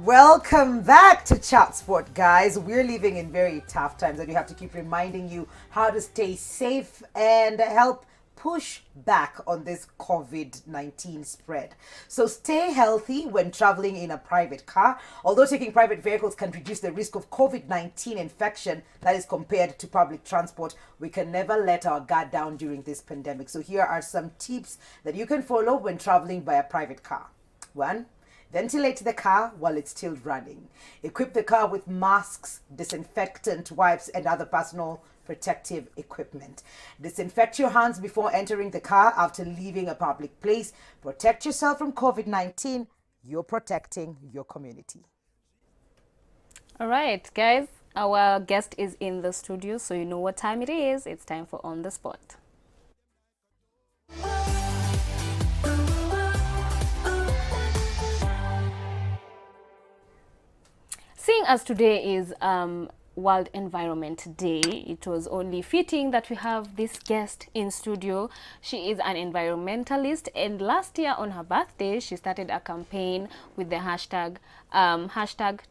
Welcome back to Chat Sport, guys. We're living in very tough times, and we have to keep reminding you how to stay safe and help push back on this COVID-19 spread. So stay healthy when traveling in a private car. Although taking private vehicles can reduce the risk of COVID-19 infection that is compared to public transport, we can never let our guard down during this pandemic. So here are some tips that you can follow when traveling by a private car. 1. Ventilate the car while it's still running. Equip the car with masks, disinfectant wipes, and other personal protective equipment. Disinfect your hands before entering the car after leaving a public place. Protect yourself from COVID-19. You're protecting your community. All right, guys. Our guest is in the studio, so you know what time it is. It's time for On the Spot. Seeing as today is World Environment Day, it was only fitting that we have this guest in studio. She is an environmentalist, and last year on her birthday, she started a campaign with the hashtag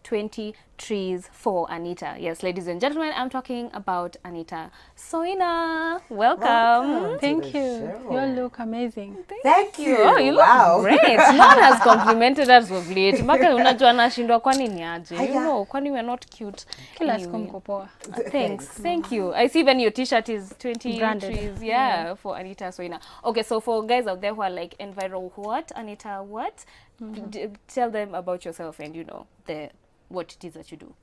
20 trees for Anita. Yes, ladies and gentlemen, I'm talking about Anita Soina. Welcome. Thank you. You look amazing. Thank you. Oh, you look great. No one has complimented us of late. Maka unajua nashindwa kwani ni aje. You know, kwani we're not cute. Kila siku mko poa. Thanks. Thank you. I see even your t-shirt is 20 branded trees. Yeah, for Anita Soina. Okay, so for guys out there who are like Enviro what? Anita what? Tell them about yourself and what it is that you do.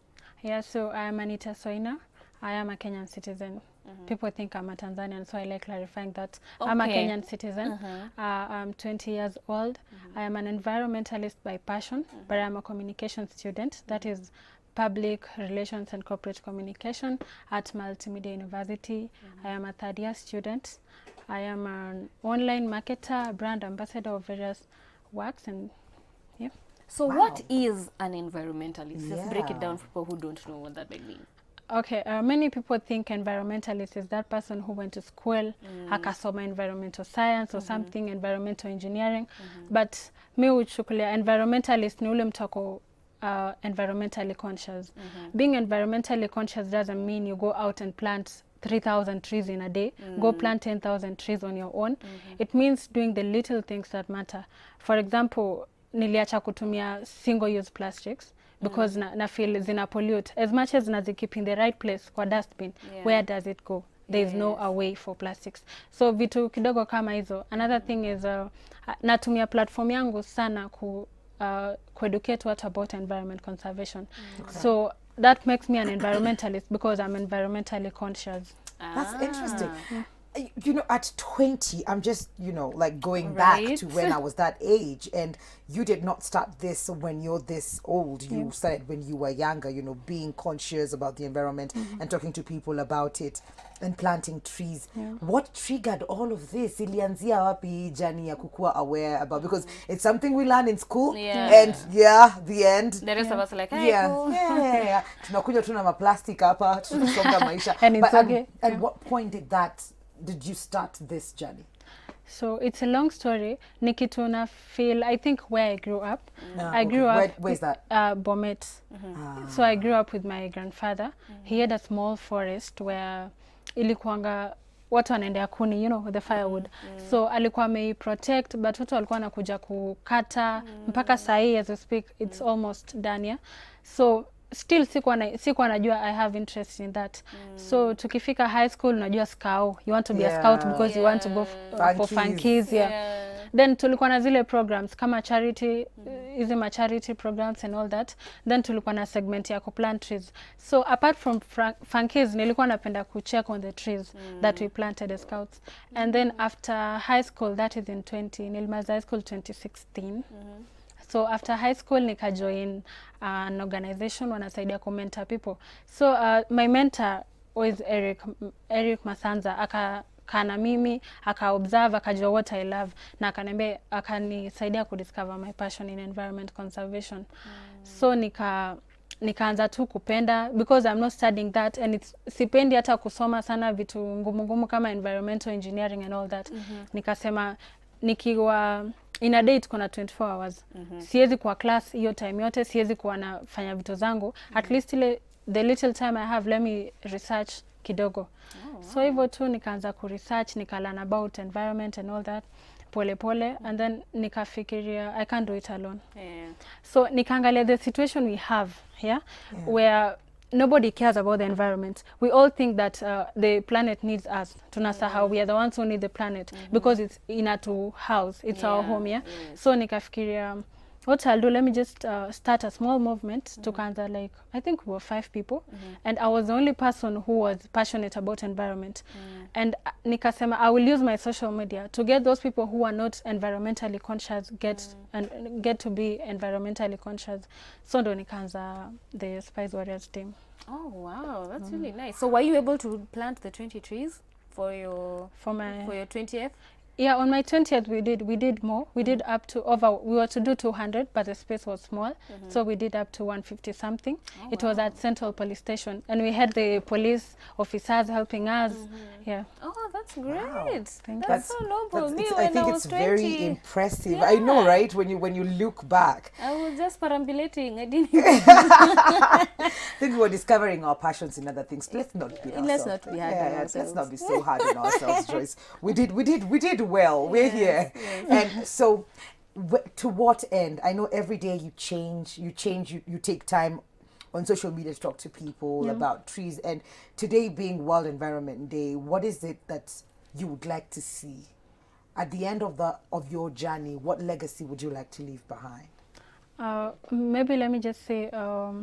Yeah, so I'm Anita Soina. I am a Kenyan citizen. People think I'm a Tanzanian, so I like clarifying that. Okay. I'm a Kenyan citizen. I'm 20 years old. I am an environmentalist by passion, but I'm a communication student. That is public relations and corporate communication at Multimedia University. I am a third-year student. I am an online marketer, brand ambassador of various works, and yeah. So what is an environmentalist? Let's break it down for people who don't know what that might mean. Okay, many people think environmentalist is that person who went to school, akasoma environmental science or something, environmental engineering. But mi uchukulia environmentalist ni ule mtu ako environmentally conscious. Being environmentally conscious doesn't mean you go out and plant 3,000 trees in a day. Go plant 10,000 trees on your own. It means doing the little things that matter. For example, niliacha kutumia single-use plastics because na feel zina pollute. As much as nazikeep in the right place kwa dustbin, where does it go? There is no away for plastics. So vitu kidogo kama hizo. Another thing is natumia platform yangu sana ku educate what about environment conservation. So that makes me an environmentalist because I'm environmentally conscious. That's interesting. You know, at 20, I'm just, like going back to when I was that age, and you did not start this when you're this old. You started when you were younger, being conscious about the environment and talking to people about it and planting trees. What triggered all of this? Ilianzia wapi jani ya kukua aware about, because it's something we learn in school, and the end. The rest of us are like, hey, cool. Tunakuja tuna maplastic hapa, tunasonga maisha. And it's okay. At what point did you start this journey? So it's a long story. Nikituna feel, I think where I grew up. I grew up. Where's that? Bomet. So I grew up with my grandfather. He had a small forest where ilikuanga watu wanaendea kuni, the firewood. So alikuwa amei protect, but watu walikuwa wanakuja kukata. Mpaka sahi as we speak, it's almost done, yeah. So still sikuwa najua I have interest in that. So tukifika high school unajua scout, you want to be a scout because you want to go for funkies. Then tulikuwa na zile programs kama charity, charity programs and all that. Then tulikuwa na segment ya plant trees. So apart from funkies, nilikuwa napenda kucheck on the trees that we planted as scouts. And then after high school, that is in nilimaliza high school 2016. So after high school, nika join an organization wanasaidia mentor people. So my mentor was Eric Masanza. Kana mimi, observe, akajua what I love, na akanisaidia kudiscover my passion in environment conservation. So nikaanza tu kupenda, because I'm not studying that, and sipendi hata kusoma sana vitu ngumu kama environmental engineering and all that. Nikasema nikiwa in a day tuko na 24 hours. Siwezi kuwa class hiyo time yote, siwezi kuwa nafanya vitu zangu. At least the little time I have, let me research kidogo. So hivyo tu nikaanza ku-research, nika-learn about environment and all that pole pole, and then nikafikiria I can't do it alone. So nikaangalia the situation we have here, where nobody cares about the environment. We all think that the planet needs us. Tunasahau we are the ones who need the planet because it's in our house, it's our home. So nikafikiria what I'll do, let me just start a small movement. Tukaanza, like, I think we were 5 people, and I was the only person who was passionate about environment. And nikasema I will use my social media to get those people who are not environmentally conscious get to be environmentally conscious. So ndo nikaanza the Spice Warriors team. Oh wow, that's really nice. So were you able to plant the 20 trees for your 20th? Yeah, on my 20th we did more. We did up to we were to do 200, but the space was small. So we did up to 150 something. It was at Central Police Station, and we had the police officers helping us. Yeah. Oh, that's great. Wow. That's so noble. Me, I when think I it's was 20, very impressive. I know, right? When you look back. I was just perambulating. I didn't I think we were discovering our passions in other things. Let's not be ourselves. Let's not be hard on Let's ourselves. not be so hard on ourselves, Joyce. We did well. We're here. And so to what end? I know every day you take time on social media to talk to people about trees, and today being World Environment Day, what is it that you would like to see at the end of your journey? What legacy would you like to leave behind? Maybe let me just say Wangari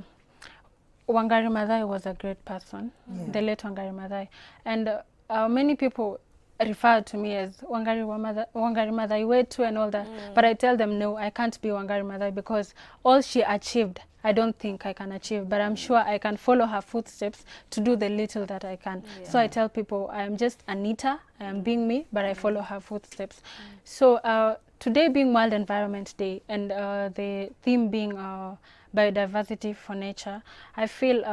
Maathai was a great person, the late Wangari Maathai, and many people refer to me as Wangari Maathai Wetu and all that, but I tell them no, I can't be Wangari Maathai because all she achieved I don't think I can achieve, but I'm sure I can follow her footsteps to do the little that I can. So I tell people I am just Anita, I am being me, but I follow her footsteps. So today being World Environment Day, and the theme being biodiversity for nature, I feel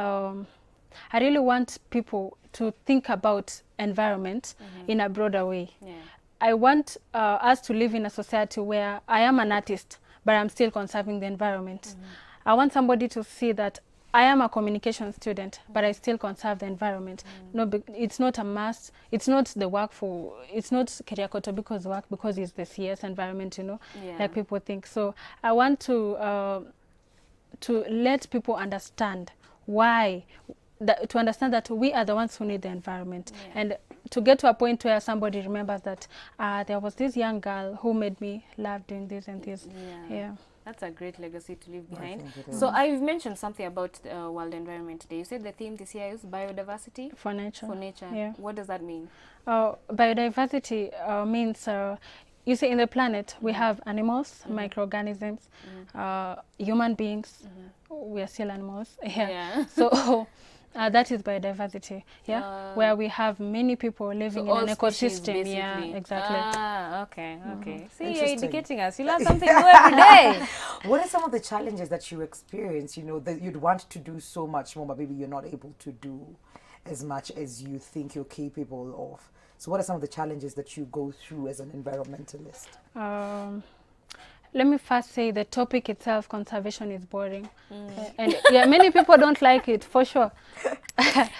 I really want people to think about environment in a broader way. I want us to live in a society where I am an artist, but I'm still conserving the environment. I want somebody to see that I am a communication student, but I still conserve the environment. No, it's not a must. It's not the work for, it's not Keriakoto because work because it's the CS environment, you know, like people think. So I want to let people understand why, to understand that we are the ones who need the environment. And to get to a point where somebody remembers that there was this young girl who made me love doing this and this. That's a great legacy to leave behind. So I've mentioned something about World Environment Day. You said the theme this year is biodiversity for nature. For nature. What does that mean? Biodiversity means, you see, in the planet we have animals, microorganisms, human beings. We are still animals. So that is biodiversity, where we have many people living in an ecosystem. Okay. See, you're educating us. You learn something new every day. What are some of the challenges that you experience, you know, that you'd want to do so much more, but maybe you're not able to do as much as you think you're capable of? So what are some of the challenges that you go through as an environmentalist? Let me first say the topic itself, conservation, is boring. And many people don't like it, for sure.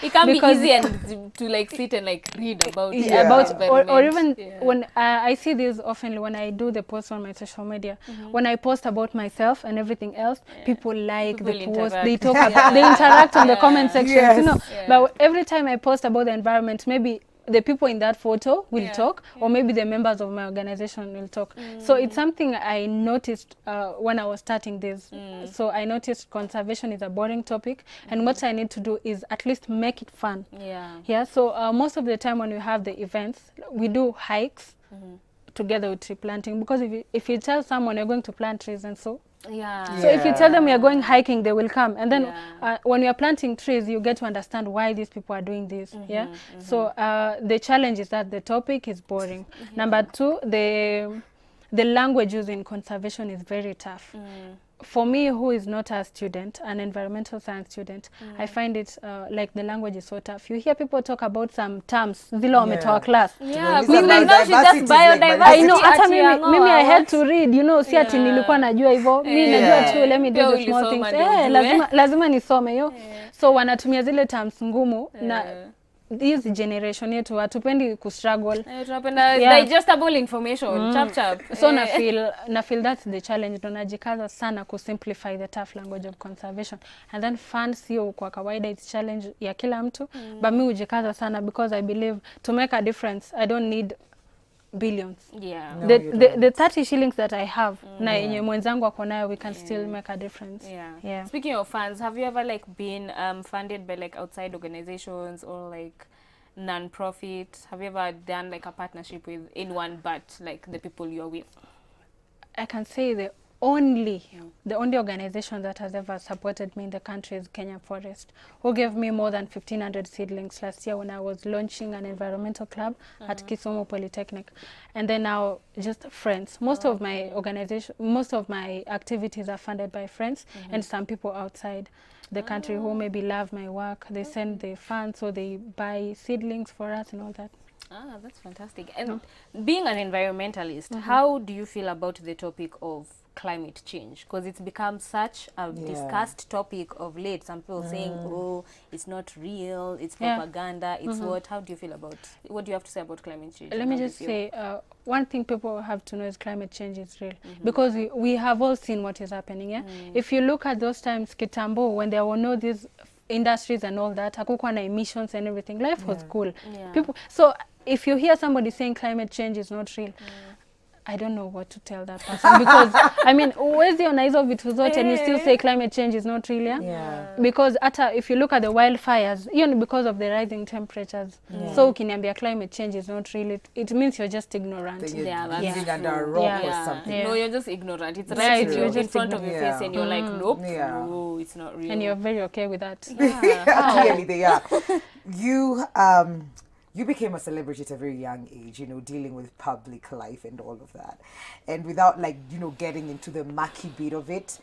It can be easy and to like sit and like read about environment. Or even when I see this often when I do the posts on my social media. When I post about myself and everything else, people like the post. They talk about, they interact on the comment section, you know. But every time I post about the environment, maybe the people in that photo will talk, or maybe the members of my organization will talk. So it's something I noticed when I was starting this. So I noticed conservation is a boring topic, and what I need to do is at least make it fun. So most of the time when we have the events, we do hikes together with tree planting, because if you tell someone you're going to plant trees and so if you tell them you're going hiking, they will come. And then when you're planting trees, you get to understand why these people are doing this. So the challenge is that the topic is boring. Number two, the language used in conservation is very tough. for me, who is not a student, an environmental science student, I find it like the language is so tough. You hear people talk about some terms, zile wametoa class. Yeah, These because are they know she's diversity, just like biodiversity. I know, hata ati mimi I had what? to read, you know, si ati Yeah. nilikuwa najua hivyo. Mimi Yeah. najua tu, let me do Pia the small ulisoma things. ndio ujue. Lazima nisome yo. So wanatumia zile terms ngumu na Yeah. this generation yetu hatupendi kustruggle. Tunapenda Yeah. digestible information, chap chap. So na feel that's the challenge. Tunajikaza sana ku simplify the tough language of conservation, and then fund sio kwa kawaida, it's challenge ya kila mtu, but mi hujikaza sana because I believe to make a difference I don't need billions. Yeah. No, the, you the, don't. the 30 shillings that I have na yenye mwenzangu ako nayo, we can still make a difference. Yeah. Speaking of funds, have you ever like been funded by like outside organizations or like non-profit? Have you ever done like a partnership with anyone but like the people you're with? I can say the only organization that has ever supported me in the country is Kenya Forest, who gave me more than 1,500 seedlings last year when I was launching an environmental club at Kisumu Polytechnic. And then now just friends. Most of my activities are funded by friends and some people outside the country who maybe love my work. They send the funds, so they buy seedlings for us and all that. Ah, that's fantastic. And being an environmentalist, how do you feel about the topic of climate change? Because it's become such a discussed topic of late. Some people saying, oh, it's not real, it's propaganda, it's what? How do you feel about, what do you have to say about climate change? Let me just say, one thing people have to know is climate change is real. Because we have all seen what is happening. Yeah? If you look at those times, Kitambo, when there were no these industries and all that, hakukuwa na emissions and everything, life was cool. People, so if you hear somebody saying climate change is not real, I don't know what to tell that person because I mean, uwezi ona hizo vitu zote and you still say climate change is not real, because if you look at the wildfires, even because of the rising temperatures, so ukiniambia climate change is not real, it means you're just ignorant. You're that's living true. under a rock or something. No, you're just ignorant. It's Yeah, right it's you're just in front of your face and you're like, nope, no, it's not real. And you're very okay with that. Clearly they are. You became a celebrity at a very young age, you know, dealing with public life and all of that. And without, like, you know, getting into the mucky bit of it,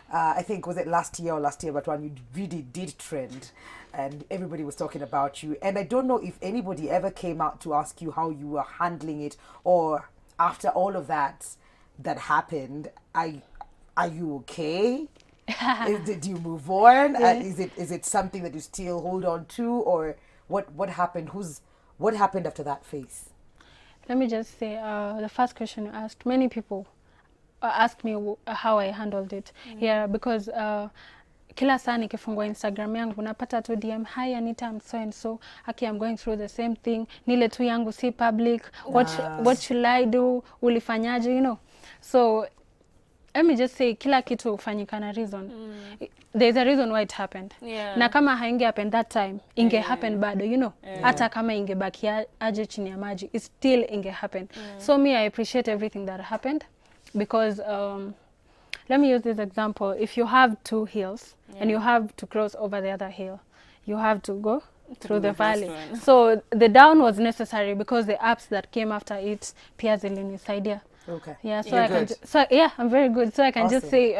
I think, was it last year, but when you really did trend and everybody was talking about you. And I don't know if anybody ever came out to ask you how you were handling it, or after all of that happened, are you okay? Did you move on? Is it something that you still hold on to, or what happened? What happened after that phase? Let me just say, the first question you asked, many people ask me how I handled it. Yeah, because kila saa nikifungua Instagram yangu napata tu DM, hi Anita, I'm so and so, Aki, I'm going through the same thing, nile tu yangu si public, what should I do, ulifanyaje, you know. So let me just say, kila kitu hufanyika na reason. There's a reason why it happened. Na kama hainge happen that time, inge happen bado, you know. Hata kama ingebaki aje chini ya maji, it still inge happen. So me, I appreciate everything that happened because let me use this example. If you have two hills and you have to cross over the other hill, you have to go through the valley. So the down was necessary because the ups that came after it pia zilinisaidia. Okay. Yeah, so I'm very good. So I can just say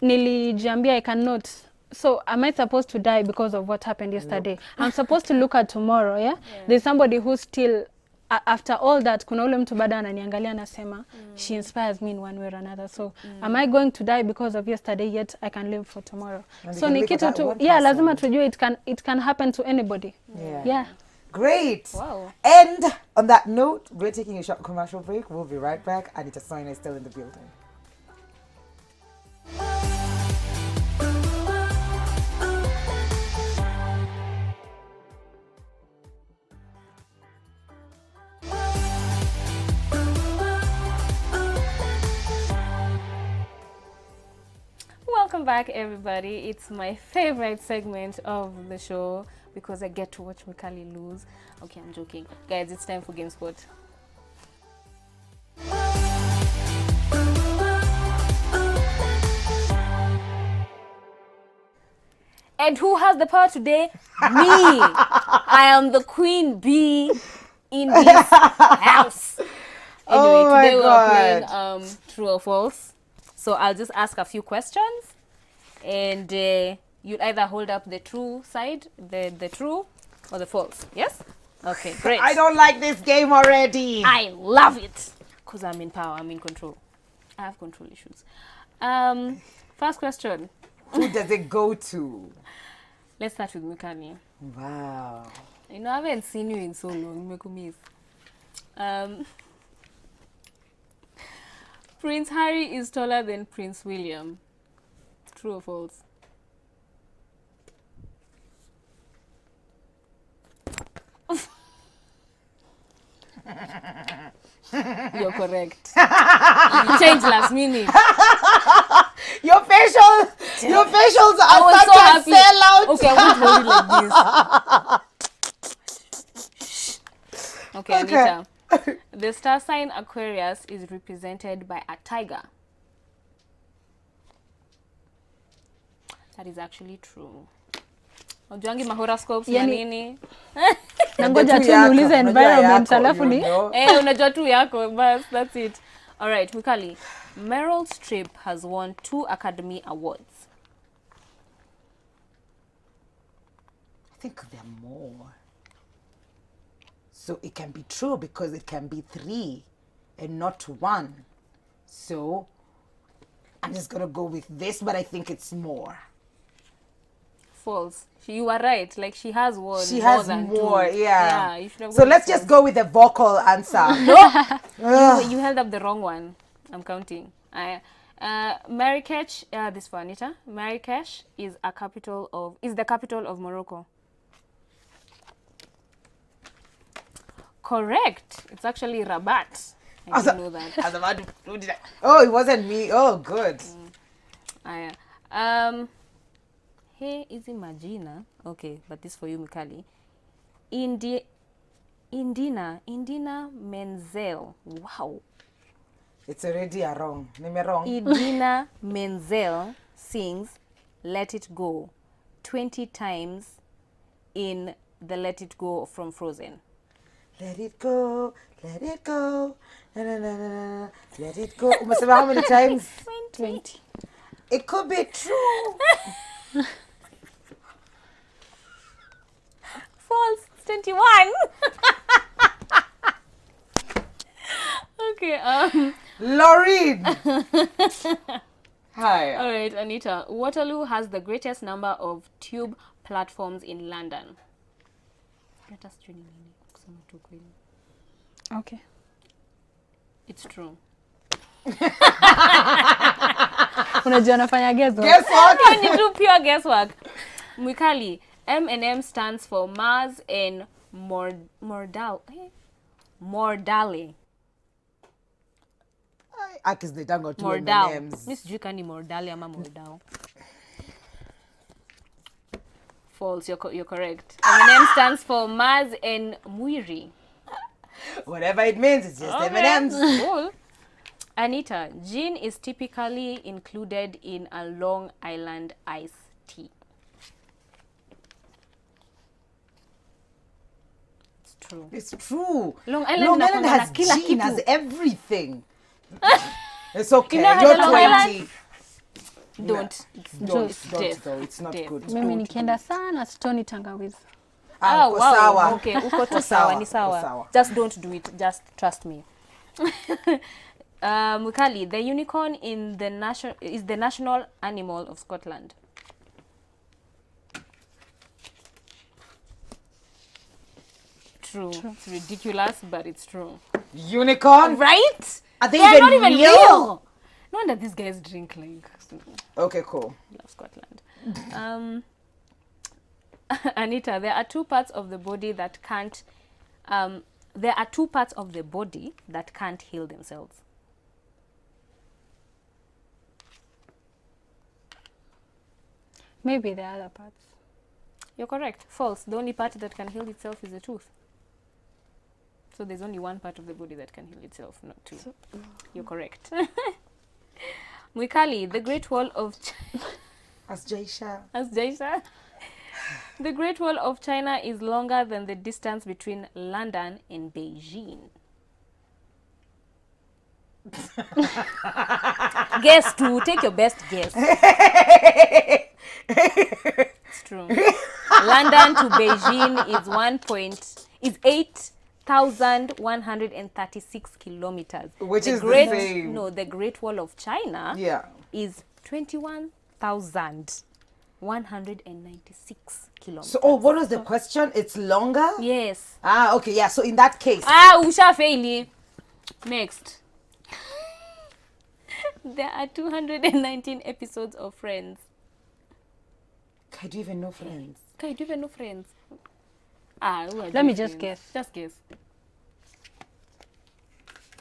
nilijiambia I cannot. So am I supposed to die because of what happened yesterday? I'm supposed to look at tomorrow, yeah? There's somebody who still after all that, kuna ule mtu bado ananiangalia anasema she inspires me in one way or another. So am I going to die because of yesterday, yet I can live for tomorrow? And so ni kitu tu, lazima tujue it can happen to anybody. Yeah. Great. Wow. And on that note, we're taking a short commercial break. We'll be right back. Anita Soina is still in the building. Welcome back, everybody. It's my favorite segment of the show because I get to watch Mikali lose. Okay, I'm joking. Guys, it's time for Game Spot. And who has the power today? Me. I am the queen bee in this house. Anyway, today we are playing True or False. So I'll just ask a few questions, and you'll either hold up the true side, the true, or the false. Yes? Okay, great. I don't like this game already. I love it because I'm in power. I'm in control. I have control issues. First question. Who does it go to? Let's start with Mukani. Wow. You know, I haven't seen you in so long. Mekumis. Prince Harry is taller than Prince William. True or false? You're correct. You changed last minute. Your facials I are was such so a happy. sellout. Okay, I won't hold it like this. Okay, Okay. Anita. The star sign Aquarius is represented by a tiger. That is actually true. Ujuangi mahoroscopes na Yani- nini? Nangoja tu yako, niulize unajua environment yako, alafu you ni know. Unajua tu yako, bas, that's it. All right, Mukali. Meryl Streep has won 2 Academy Awards. I think there are more. So it can be true because it can be 3 and not 1. So I'm just gonna go with this, but I think it's more. False. You are right. Like, she has won She more has than more, 2. yeah. You should have So gone let's with just go with the vocal answer. You held up the wrong one. I'm counting. Marrakech, this for Anita. Marrakech is the capital of Morocco. Correct. It's actually Rabat. I didn't know that. I was about to do that. Oh, it wasn't me. Oh, good. Hey, is Imagina? Okay, but this for you, Mikali. Indina Menzel. Wow. It's already a wrong. Name wrong. Idina Menzel sings Let It Go 20 times in the Let It Go from Frozen. Let it go, let it go, na na na na na. Let it go. Umesema how many times? 20. It could be true. False. It's 21. Okay. Laureen. Hi. All right, Anita. Waterloo has the greatest number of tube platforms in London. Let us join in. Okay. It's true. Unajua nafanya guesswork. Guess what? You do pure guesswork. Mwikali, M&M stands for Mars and Mordale. Akiznitango two Mordao. M&Ms. Miss Juka ni Mordale ama Mordao. False, you're correct. M&M stands for Mars and Muiri. Whatever it means, it's just M&Ms. Cool. Anita, gin is typically included in a Long Island iced tea. It's true. It's true. Long Island Long inakuanga Island na has kila gin, has kitu. everything. It's okay. You know how You're the Long Island- 20. Don't. Don't, It's don't death. though. It's not Death. good. Mimi Don't nikienda do it. sana stoni tangawizi. Uko sawa. Okay, uko tu Uko sawa, ni uko sawa. sawa. Just don't do it. Just trust me. Mukali, the unicorn is the national animal of Scotland. True. It's ridiculous, but it's true. Unicorn? Right? Are they are even not even real? real. No wonder these guys drink like Okay, cool. love Scotland. Anita, there are two parts of the body that can't heal themselves. Maybe the other parts. You're correct. False. The only part that can heal itself is the tooth. So there's only one part of the body that can heal itself, not two. You're correct. Mwikali, the Great Wall of As Jaisha. Jaisha. The Great Wall of China is longer than the distance between London and Beijing. guess too. Take your best guess. It's true. London to Beijing is 8,136 kilometers. Which is the great, same. No, the Great Wall of China Yeah. is 21,196 kilometers. So, what was the question? It's longer? Yes. Ah, okay, yeah. So in that case, Usha faili. Next. There are 219 episodes of Friends. I do even know Friends. Okay, do you even know Friends? Let me just guess. Just guess.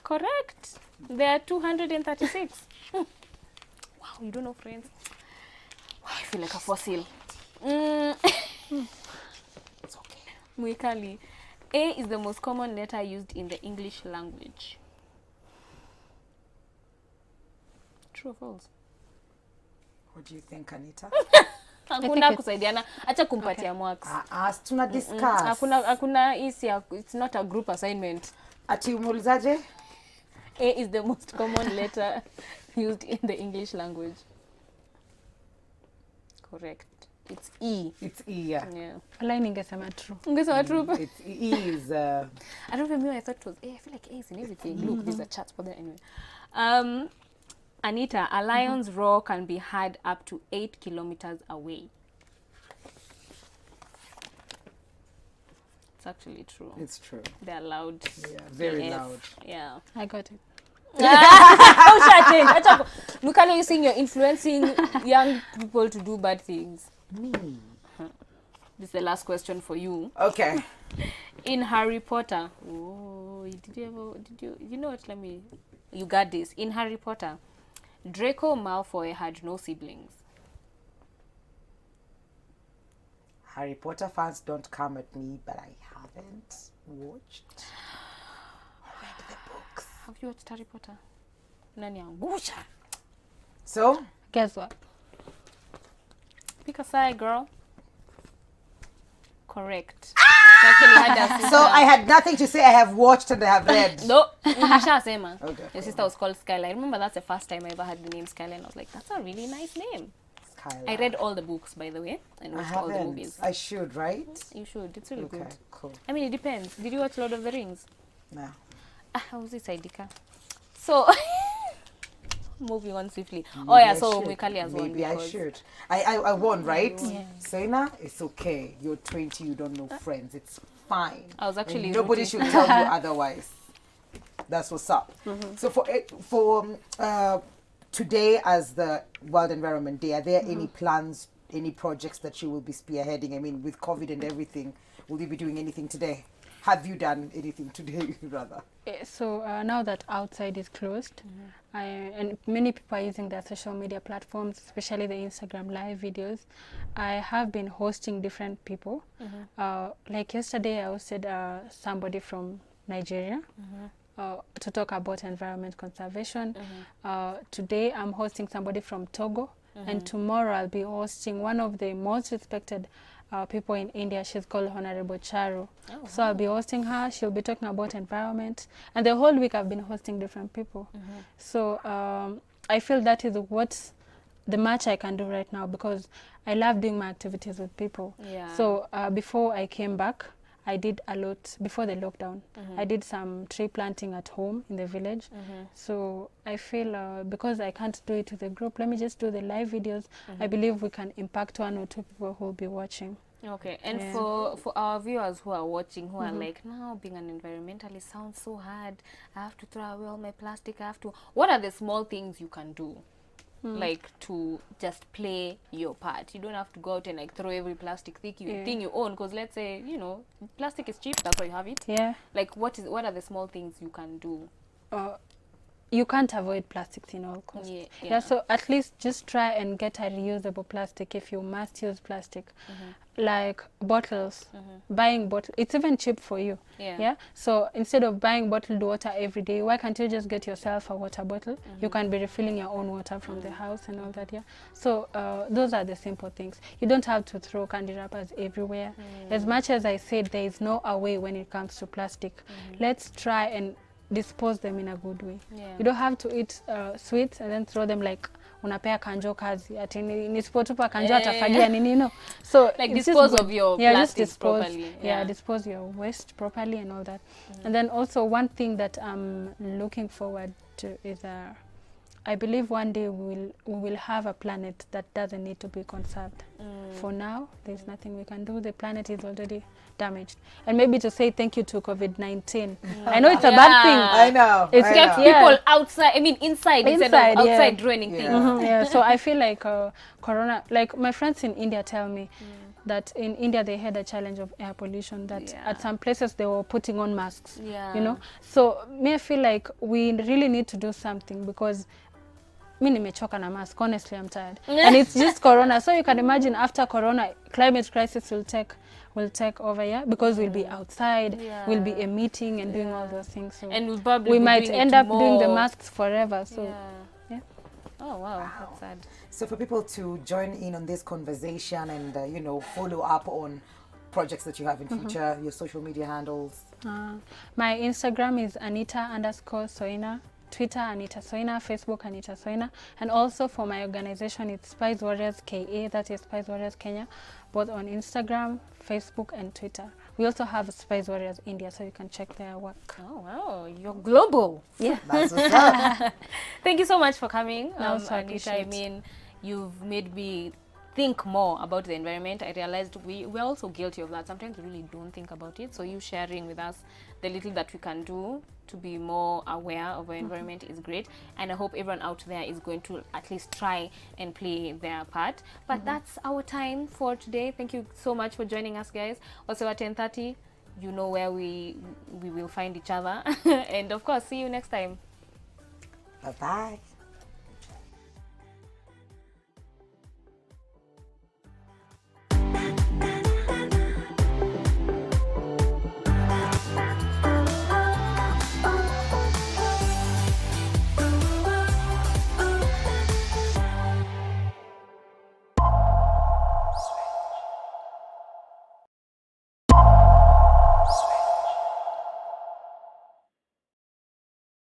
Correct. There are 236. Wow, you don't know Friends? Wow, I feel like a fossil. It's okay. Mwikali. A is the most common letter used in the English language. True or false? What do you think, Anita? Hakuna kusaidiana. Acha kumpatia marks. Tuna discuss. Hakuna it's not a group assignment. Ati umulizaje? A is the most common letter used in the English language. Correct. It's E. It's E, yeah. Yeah. Alai ningesema true. Ungesema true. It's E is I don't remember. I thought it was A. I feel like A is in everything. Look, there's a chat for that anyway. Anita, a lion's roar can be heard up to 8 kilometers away. It's actually true. It's true. They're loud. Yeah, very AF. loud. Yeah. I got it. Look at you saying you're influencing young people to do bad things. Me. This is the last question for you. Okay. In Harry Potter, you know what? You got this. In Harry Potter, Draco Malfoy had no siblings. Harry Potter fans don't come at me, but I haven't watched or read the books. Have you watched Harry Potter? Nani angusha? So, Guess what? Pick a side, girl. Correct. You actually had a sister. so I had nothing to say. I have watched and I have read. No, Sema. Okay. Your sister was called Skylar. I remember that's the first time I ever heard the name Skylar, and I was like, that's a really nice name. Skylar. I read all the books, by the way, and I watched all the haven't. movies. I should, right? You should. It's really Okay, good. cool. I mean, it depends. Did you watch Lord of the Rings? No. How was it, Saidika? So, moving on swiftly. Maybe Oh yeah, I so should. Mwikali has won. Maybe I because- should. I won, right? Yeah. Sena, it's okay. You're 20, you don't know Friends. It's fine. I was actually And nobody rooting. should tell you otherwise. That's what's up. So for today as the World Environment Day, are there any plans, any projects that you will be spearheading? I mean, with COVID and everything, will you be doing anything today? Have you done anything today, rather? So now that outside is closed, and many people are using their social media platforms, especially the Instagram live videos, I have been hosting different people. Like yesterday, I hosted somebody from Nigeria to talk about environment conservation. Today, I'm hosting somebody from Togo, and tomorrow I'll be hosting one of the most respected people in India. She's called Honorable Charu. So I'll be hosting her. She'll be talking about environment. And the whole week I've been hosting different people. So I feel that is what the much I can do right now, because I love doing my activities with people. Yeah. So before I came back, I did a lot. Before the lockdown, I did some tree planting at home in the village. So I feel because I can't do it with the group, let me just do the live videos. I believe we can impact 1 or 2 people who will be watching. Okay, and Yeah. for our viewers who are watching, who are like, now being an environmentalist sounds so hard. I have to throw away all my plastic. I have to. What are the small things you can do, like to just play your part? You don't have to go out and like throw every plastic thing you own. Because let's say plastic is cheap. That's why you have it. Yeah. Like what are the small things you can do? You can't avoid plastics in all costs. Yeah. So at least just try and get a reusable plastic if you must use plastic. Like bottles, buying bottle, it's even cheap for you. Yeah. So instead of buying bottled water every day, why can't you just get yourself a water bottle? You can be refilling your own water from the house and all that. So those are the simple things. You don't have to throw candy wrappers everywhere. As much as I said there is no away when it comes to plastic, let's try and dispose them in a good way. Yeah. You don't have to eat sweets and then throw them like unapea kanjo kazi ati nisipotupa kanjo atafagia nini, no. So like it's dispose just of your just plastics dispose, properly. yeah, dispose your waste properly and all that. And then also one thing that I'm looking forward to is I believe one day we will have a planet that doesn't need to be conserved. For now, there's nothing we can do. The planet is already damaged. And maybe to say thank you to COVID-19. I know it's a bad thing. I know. It's I Kept know. people outside, I mean inside instead of Inside, yeah. outside ruining Yeah. things. Yeah, so I feel like Corona, like my friends in India tell me that in India they had a challenge of air pollution, that Yeah. at some places they were putting on masks, Yeah. you know. So me, I feel like we really need to do something, because mi nimechoka na mask, honestly I'm tired. And it's just Corona, so you can imagine after Corona, climate crisis will take over, yeah, because we'll be outside, Yeah. we'll be emitting and doing all those things, so And we'll probably we be might doing end it up doing the more. masks forever, so Yeah. yeah. Oh wow, that's sad. So for people to join in on this conversation and follow up on projects that you have in future, your social media handles. My Instagram is Anita_Soina, Twitter Anita Soina, Facebook Anita Soina, and also for my organization it's Spice Warriors KA, that is Spice Warriors Kenya, both on Instagram, Facebook and Twitter. We also have Spice Warriors India, so you can check their work. Oh wow, you're global. Yeah. That's what's up. Thank you so much for coming, I also Anita. I appreciate. mean, you've made me think more about the environment. I realized we're also guilty of that. Sometimes we really don't think about it. So you sharing with us the little that we can do to be more aware of our environment is great. And I hope everyone out there is going to at least try and play their part. But that's our time for today. Thank you so much for joining us, guys. Also at 10:30, you know where we will find each other. And of course, see you next time. Bye-bye.